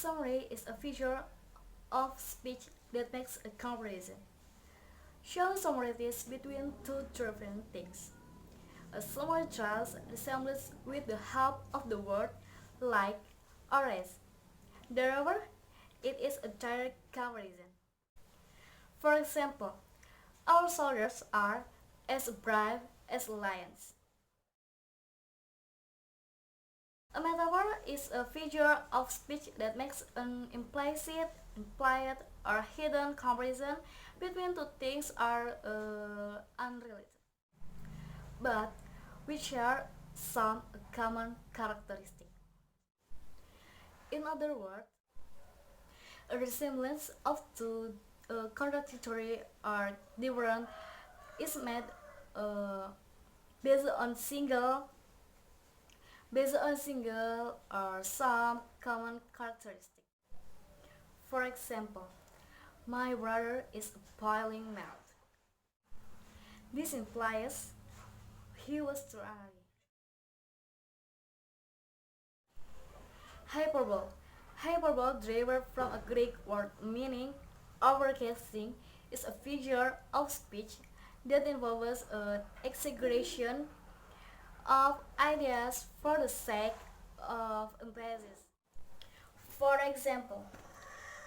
Summary is a feature of speech that makes a comparison, showing similarities between two different things. A summary draws resemblance with the help of the word like or as. Therefore, it is a direct comparison. For example, our soldiers are as brave as lions. A metaphor is a feature of speech that makes an implicit, implied, or hidden comparison between two things are unrelated, but which share some common characteristic. In other words, a resemblance of two contradictory or different is made uh, based on single or some common characteristic. For example, my brother is a boiling mouth. This implies he was too angry. Hyperbole. Hyperbole derived from a Greek word meaning overcasting is a feature of speech that involves an exaggeration of ideas for the sake of emphasis. For example,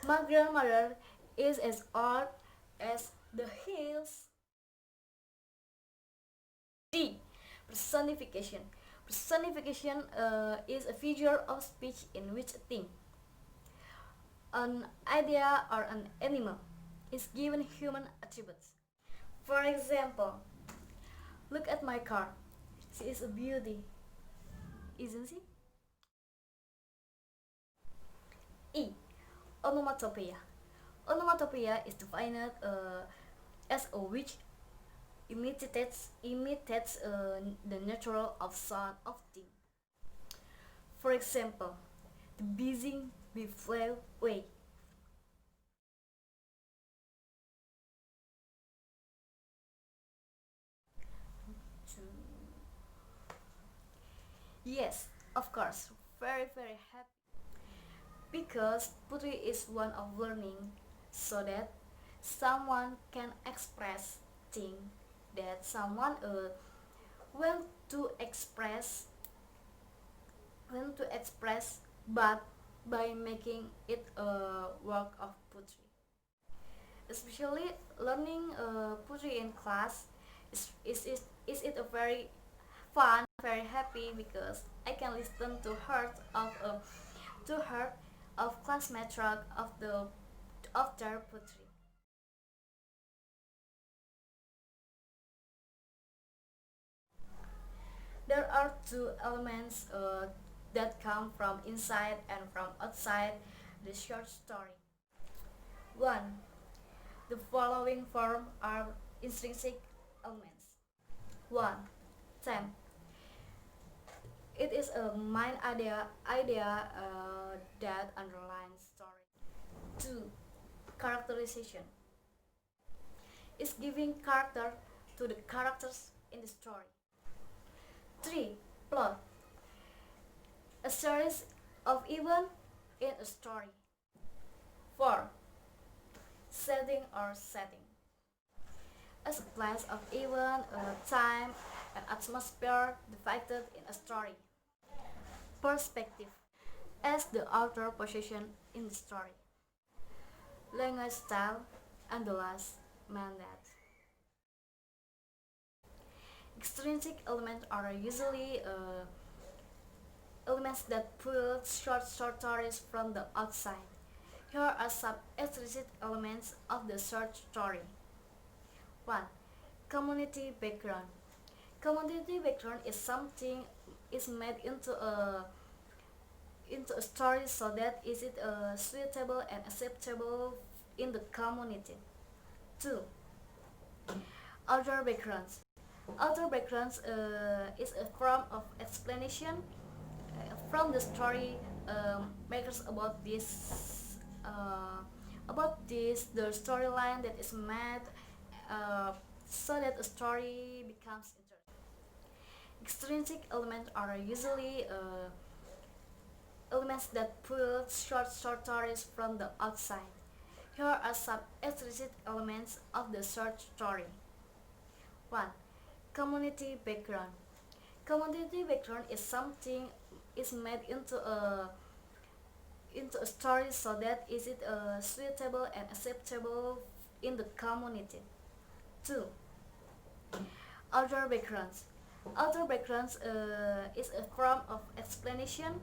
my grandmother is as old as the hills. D. Personification. Personification is a feature of speech in which a thing, an idea, or an animal is given human attributes. For example, look at my car. She is a beauty, isn't she? E. Onomatopoeia. Onomatopoeia is defined as a which imitates the natural of sound of thing. For example, the buzzing bee flew away. Yes, of course, very happy because poetry is one of learning so that someone can express things that someone want to express but by making it a work of poetry. Especially learning poetry in class is it a very fun, very happy because I can listen to her of classmate track of their poetry. There are two elements that come from inside and from outside the short story. One, the following form are intrinsic elements. One, theme. It is a main idea that underlines story. Two, characterization. Is giving character to the characters in the story. Three, plot. A series of events in a story. Four, setting or setting. As a place of event, time, and atmosphere depicted in a story. Perspective. As the author position in the story. Language style and the last mandate. Extrinsic elements are usually elements that pull short stories from the outside. Here are some extrinsic elements of the short story. 1. Community background. Community background is something is made into a story so that is it suitable and acceptable in the community. 2. Outer backgrounds. Outer backgrounds is a form of explanation from the story makers about this the storyline that is made so that a story becomes interesting. Extrinsic elements are usually elements that pull short stories from the outside. Here are some explicit elements of the short story. 1. Community background. Community background is something is made into a story so that is it suitable and acceptable in the community. 2. Outer backgrounds. Outer backgrounds is a form of explanation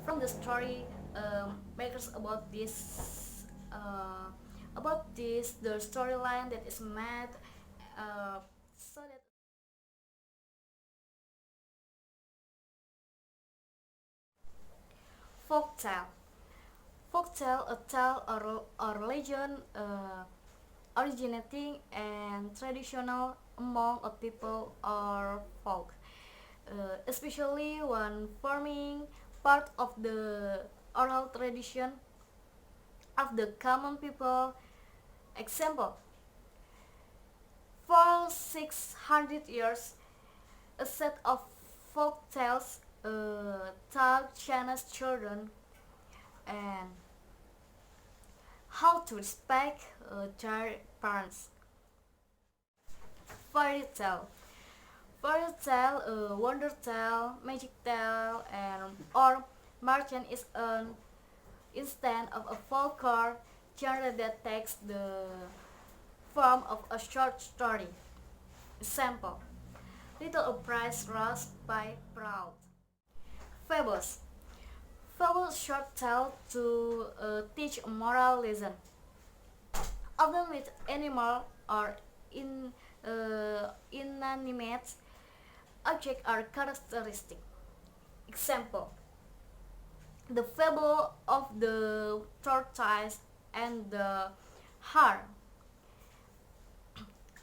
from the story makers about this the storyline that is made so that folktale. Folktale, a tale or legend originating and traditional among a people or folk, especially when forming part of the oral tradition of the common people. Example: for 600 years, a set of folk tales taught China's children and how to respect their parents. Fairy tale. Fairy tale, wonder tale, magic tale, and or merchant is an instance of a folklore genre that takes the form of a short story. Example: Little Price Rose by Proud. Fables. Fables short tale to teach a moral lesson, often with animal or inanimate object are characteristic. Example: The Fable of the Tortoise and the Hare.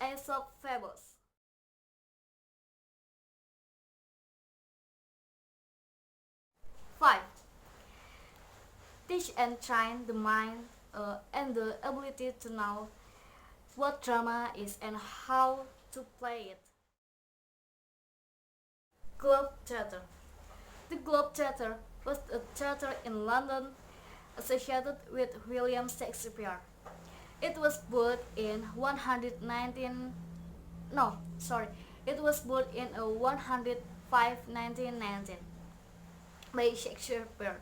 Aesop Fables. 5. Teach and train the mind and the ability to know what drama is and how to play it. Globe Theatre. The Globe Theatre was a theatre in London associated with William Shakespeare. It was built in 119 no, sorry. It was built in 105 1919 by Shakespeare.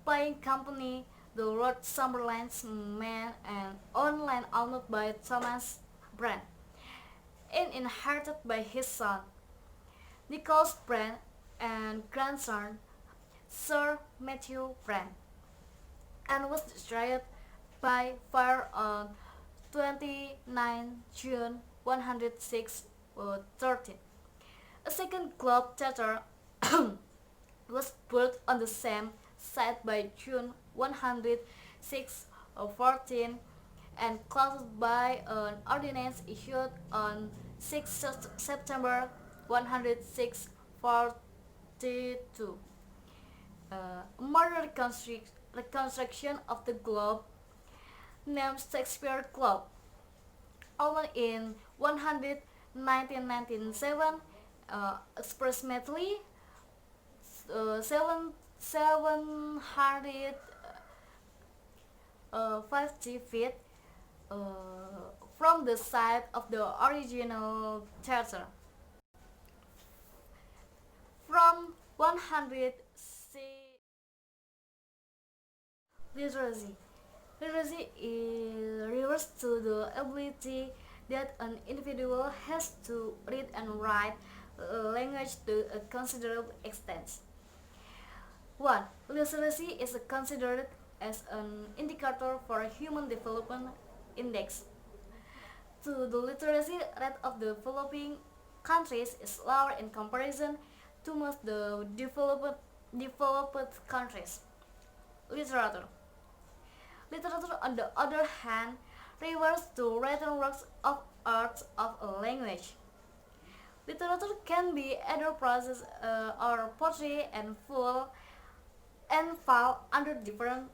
Playing company the Lord Chamberlain's man and online owned by Thomas Brand and inherited by his son Nicholas Brand and grandson Sir Matthew Brand, and was destroyed by fire on 29 June 106 13. A second Globe Theatre was built on the same site by June 106 14 and closed by an ordinance issued on 6 September 106 42. Modern reconstruction of the Globe, named Shakespeare Globe, opened in 1997, approximately 750 feet from the site of the original theater. From 100 literacy. Literacy refers to the ability that an individual has to read and write language to a considerable extent. 1. Literacy is considered as an indicator for human development index. 2. The literacy rate of the developing countries is lower in comparison to most the developed countries. Literature. Literature, on the other hand, refers to written works of art of a language. Literature can be either prose or poetry and fall under different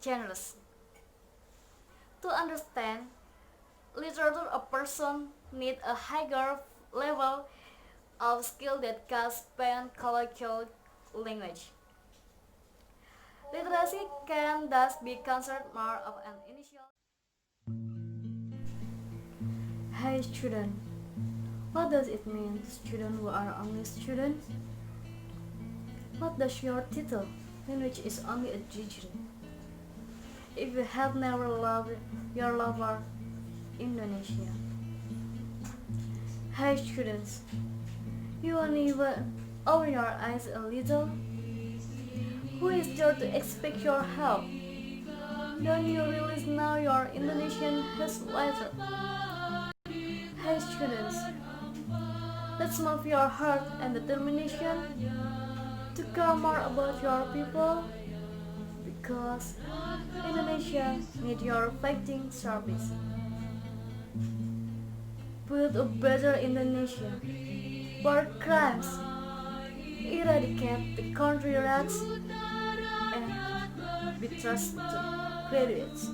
genres. To understand literature, a person needs a higher level of skill that can span colloquial language. Literacy can thus be considered more of an initial. Hey student, what does it mean to students who are only students? What does your title mean which is only a degree? If you have never loved your lover, Indonesia. Hey students, you won't even open your eyes a little? Who is there to expect your help? Don't you realize now your Indonesian has letter? Hey students, let's move your heart and determination to care more about your people because Indonesia needs your fighting service. Build a better Indonesia where crimes eradicate the country rats and be trusted graduates.